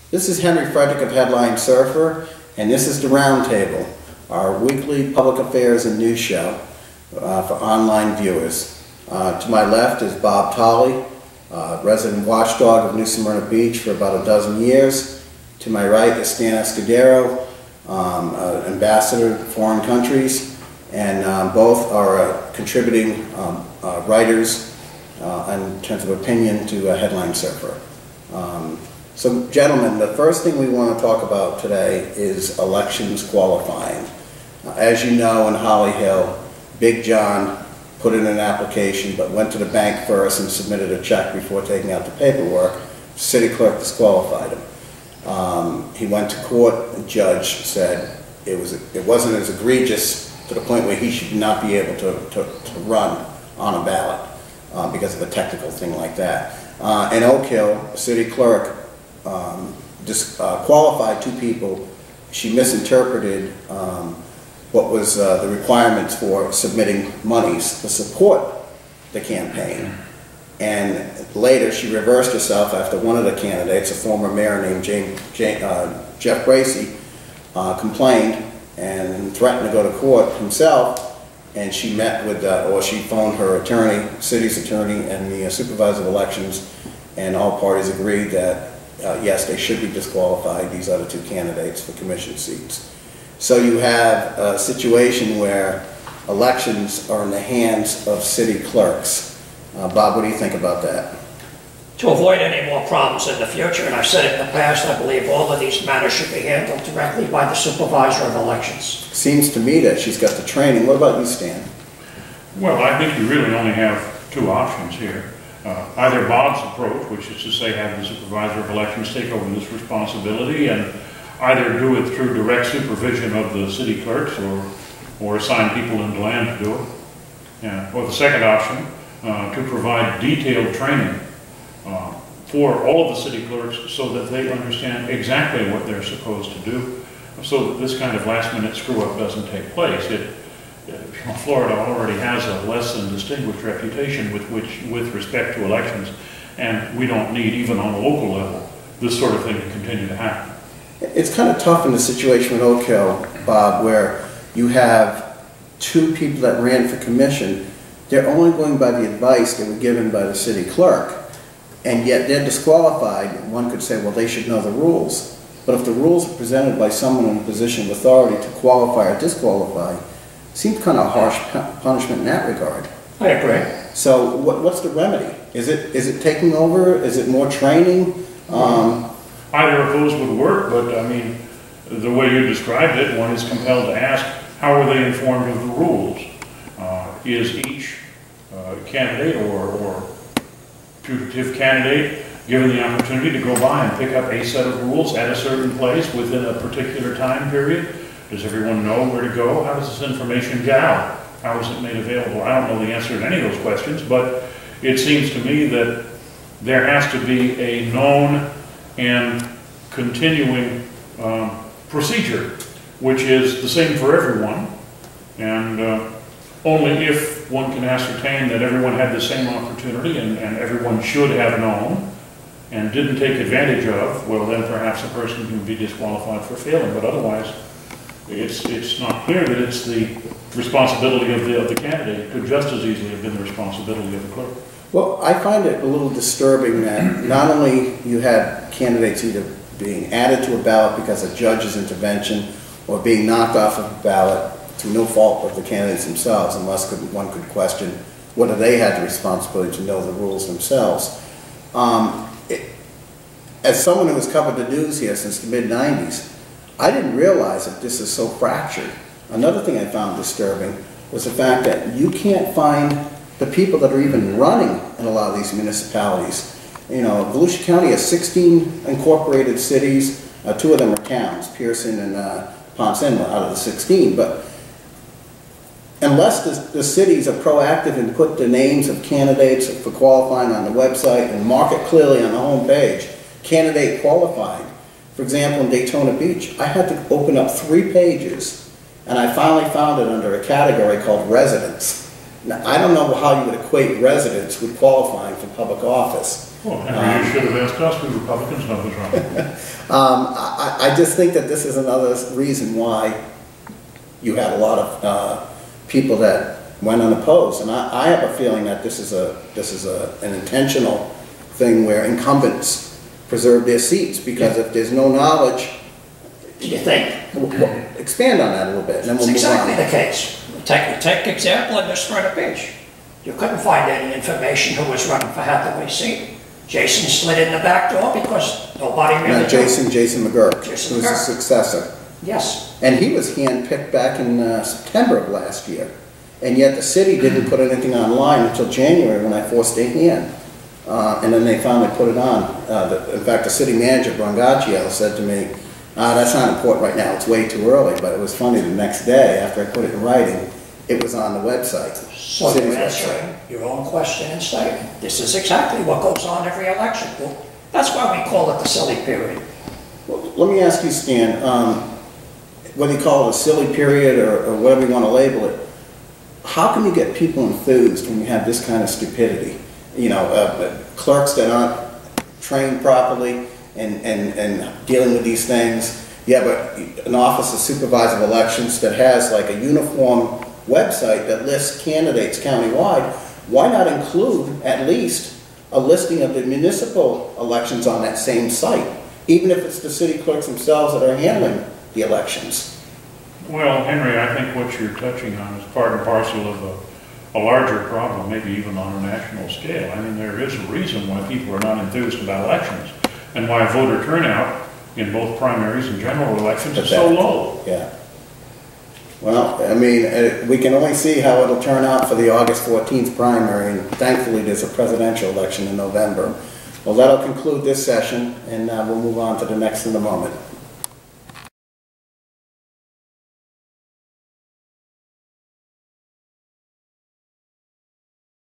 This is Henry Frederick of Headline Surfer, and this is the Roundtable, our weekly public affairs and news show for online viewers. To my left is Bob Tolley, resident watchdog of New Smyrna Beach for about a dozen years. To my right is Stan Escudero, ambassador to foreign countries, and both are contributing writers in terms of opinion to Headline Surfer. So gentlemen, the first thing we want to talk about today is elections qualifying. As you know, in Holly Hill, Big John put in an application but went to the bank first and submitted a check before taking out the paperwork. The city clerk disqualified him. He went to court, the judge said it wasn't as egregious to the point where he should not be able to run on a ballot because of a technical thing like that. In Oak Hill, the city clerk disqualified two people. She misinterpreted what was the requirements for submitting monies to support the campaign. And later she reversed herself after one of the candidates, a former mayor named Jeff Bracey, complained and threatened to go to court himself. And she met with, or she phoned her attorney, city's attorney, and the supervisor of elections, and all parties agreed that yes, they should be disqualified, these other two candidates, for commission seats. So you have a situation where elections are in the hands of city clerks. Bob, what do you think about that? To avoid any more problems in the future, and I've said it in the past, I believe all of these matters should be handled directly by the supervisor of elections. Seems to me that she's got the training. What about you, Stan? Well, I think you really only have two options here. Either Bob's approach, which is to say have the supervisor of elections take over this responsibility and either do it through direct supervision of the city clerks or assign people in Deland to do it. Or the second option, to provide detailed training for all of the city clerks so that they understand exactly what they're supposed to do so that this kind of last-minute screw-up doesn't take place. Florida already has a less than distinguished reputation with respect to elections, and we don't need, even on a local level, this sort of thing to continue to happen. It's kind of tough in the situation with Oak Hill, Bob, where you have two people that ran for commission. They're only going by the advice they were given by the city clerk, and yet they're disqualified. One could say, well, they should know the rules. But if the rules are presented by someone in a position of authority to qualify or disqualify, seems kind of a harsh punishment in that regard. I agree. So what's the remedy? Is it taking over? Is it more training? Either of those would work, but I mean, the way you described it, one is compelled to ask, how are they informed of the rules? Is each candidate or putative candidate given the opportunity to go by and pick up a set of rules at a certain place within a particular time period? Does everyone know where to go? How does this information get out? How is it made available? I don't know the answer to any of those questions, but it seems to me that there has to be a known and continuing procedure, which is the same for everyone, and only if one can ascertain that everyone had the same opportunity and everyone should have known and didn't take advantage of, well, then perhaps a person can be disqualified for failing, but otherwise it's not clear that it's the responsibility of the candidate. It could just as easily have been the responsibility of the clerk. Well, I find it a little disturbing that not only you had candidates either being added to a ballot because of judge's intervention or being knocked off of a ballot through no fault of the candidates themselves, unless one could question whether they had the responsibility to know the rules themselves. As someone who has covered the news here since the mid-90s, I didn't realize that this is so fractured. Another thing I found disturbing was the fact that you can't find the people that are even running in a lot of these municipalities. You know, Volusia County has 16 incorporated cities. 2 of them are towns, Pearson and Ponce Inlet, out of the 16. But unless the cities are proactive and put the names of candidates for qualifying on the website and mark it clearly on the home page, candidate qualified. For example, in Daytona Beach, I had to open up 3 pages, and I finally found it under a category called residents. Now, I don't know how you would equate residents with qualifying for public office. Well, Henry, you should have asked us, we Republicans know what's wrong. I just think that this is another reason why you had a lot of people that went unopposed. And I have a feeling that this is an intentional thing where incumbents preserve their seats, because if there's no knowledge. Do you think? Expand on that a little bit, and then we'll It's move on. exactly the case. Take example in this Smyrna Beach. You couldn't find any information who was running for Hathaway's seat. Jason slid in the back door because nobody really knew. Jason McGurk, Jason who's the McGurk. successor. Yes. And he was handpicked back in September of last year. And yet the city didn't put anything online until January when I forced their hand. And then they finally put it on. In fact, the city manager, Brangaccio, said to me, that's not important right now, it's way too early. But it was funny, the next day, after I put it in writing, it was on the website. So city's you're answering your own question and statement. This is exactly what goes on every election. Well, that's why we call it the silly period. Well, let me ask you, Stan, whether you call it a silly period or whatever you want to label it, how can you get people enthused when you have this kind of stupidity? You know, clerks that aren't trained properly and dealing with these things. Yeah, but an office of supervisor of elections that has like a uniform website that lists candidates countywide, why not include at least a listing of the municipal elections on that same site, even if it's the city clerks themselves that are handling the elections? Well, Henry, I think what you're touching on is part and parcel of a larger problem, maybe even on a national scale. I mean, there is a reason why people are not enthused about elections, and why voter turnout in both primaries and general elections is so low. Yeah. Well, I mean, we can only see how it'll turn out for the August 14th primary, and thankfully there's a presidential election in November. Well, that'll conclude this session, and we'll move on to the next in a moment.